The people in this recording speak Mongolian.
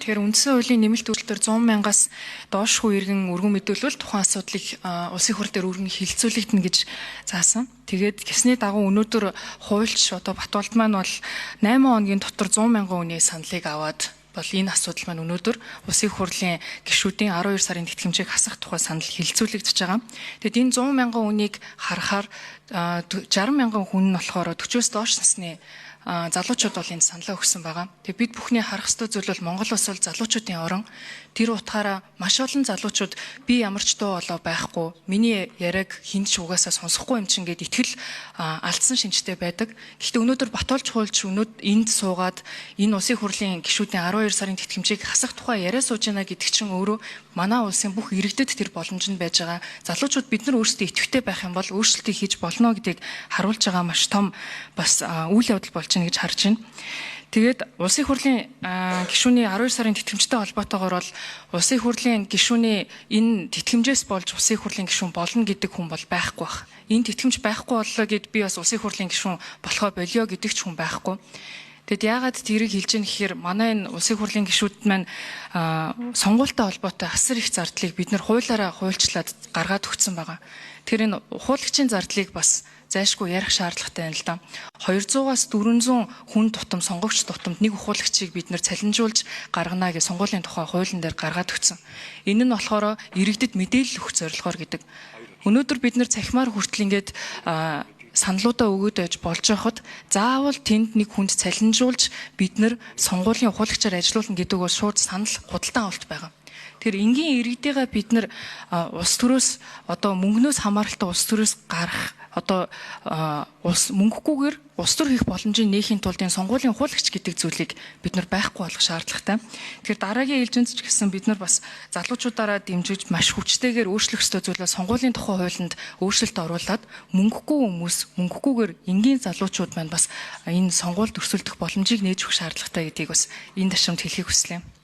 Тэгэхээр үндсэн хуулийн нэмэлт үйлдэлээр 100,000-аас доош хүн иргэн өргөн мэдүүлвэл тухайн асуудлыг улсын хурал дээр өргөн хилцүүлэгдэнэ гэж заасан. Тэгээд гэсний дагуу өнөөдөр хуульч одоо Батболд маань бол 8 хоногийн дотор 100,000 хүний саналыг аваад бол энэ асуудал маань өнөөдөр улсын хурлын гишүүдийн 12 сарын тэтгэмжийг хасах тухай санал хилцүүлэгдэж байгаа. Тэгэд энэ 100,000 хүнийг харахаар 60,000 хүн нь болохоор 40-оос доош насны залуучууд бол энэ саналаа өгсөн байгаа. Тэгээ бид бүхний харах ёстой зүйл бол Монгол улс бол залуучуудын орон. Тэр утгаараа маш олон залуучууд би ямар ч дуу олоо байхгүй. Миний яриаг хинч угаасаа сонсохгүй юм чин гэд итгэл алдсан шинжтэй байдаг. Гэхдээ өнөөдөр Батболж хуульч энд суугаад энэ улсын хурлын гишүүдийн 12 сарын тэтгэмжийг хасах тухай яриа сууж байна гэдэг чинь өөрөө манай улсын бүх иргэдэд тэр боломж нь байж байгаа. Залуучууд бид нар өөрсдөө идэвхтэй байх юм бол өөрчлөлтийг хийж болно гэдгийг харуулж байгаа маш том бас үйл явдал болж байна гэж харж байна. Тэгээд улсын хурлын гишүүний 12 сарын тэтгэмжтэй холбоотойгоор бол улсын хурлын гишүүний энэ тэтгэмжээс болж улсын хурлын гишүүн болно гэдэг хүн бол байхгүй бах. Энэ тэтгэмж байхгүй боллоо гэд би бас улсын хурлын гишүүн болохоо болио гэдэг ч хүн байхгүй. Тэгэд яагаад тэрийг хэлж яах гэхээр манай энэ улсын хурлын гишүүд маань сонгуультай холбоотой асар их зардлыг бид нар хуулаараа хуульчлаад гаргаад өгсөн байгаа. Тэр энэ хуулагчийн зардлыг бас зайлшгүй ярих шаардлагатай байна л да. 200-аас 400 хүн тутам сонгогч тутамд нэг хуулагчийг бид нар цалинжуулж гаргана гэж сонгуулийн тухай хуулийн дээр гаргаад өгсөн. Энэ нь болохоор иргэдэд мэдээлэл өгөх зорилгоор гэдэг. Өнөөдөр бид нар цахимаар хүртэл ингээд саналуудаа өгөөд байж болж байхад заавал тэнд нэг хүнд цалинжуулж бид нар сонгуулийн хуулагчаар ажилуулна гэдэг бол шууд санал худалдан авалт байгаа. Тэр энгийн иргэдийгээ бид нар улс төрөөс одоо мөнгнөөс хамааралтай улс төрөөс гарах одоо мөнгөгүйгээр улс төр хийх боломжийг нээхийн тулд энэ сонгуулийн хуулагч гэдэг зүйлийг бид нар байхгүй болох шаардлагатай. Тэгэхээр дараагийн ээлжинд ч гэсэн бид нар бас залуучуудаараа дэмжиж маш хүчтэйгээр өөрчлөх ёстой зүйлээ сонгуулийн тухай хуулинд өөрчлөлт оруулад мөнгөгүй хүмүүс мөнгөгүйгээр энгийн залуучууд маань бас энэ сонгуульд өрсөлдөх боломжийг нээж өгөх шаардлагатай гэдгийг бас энэ ташрамд хэлхийг хүслээ.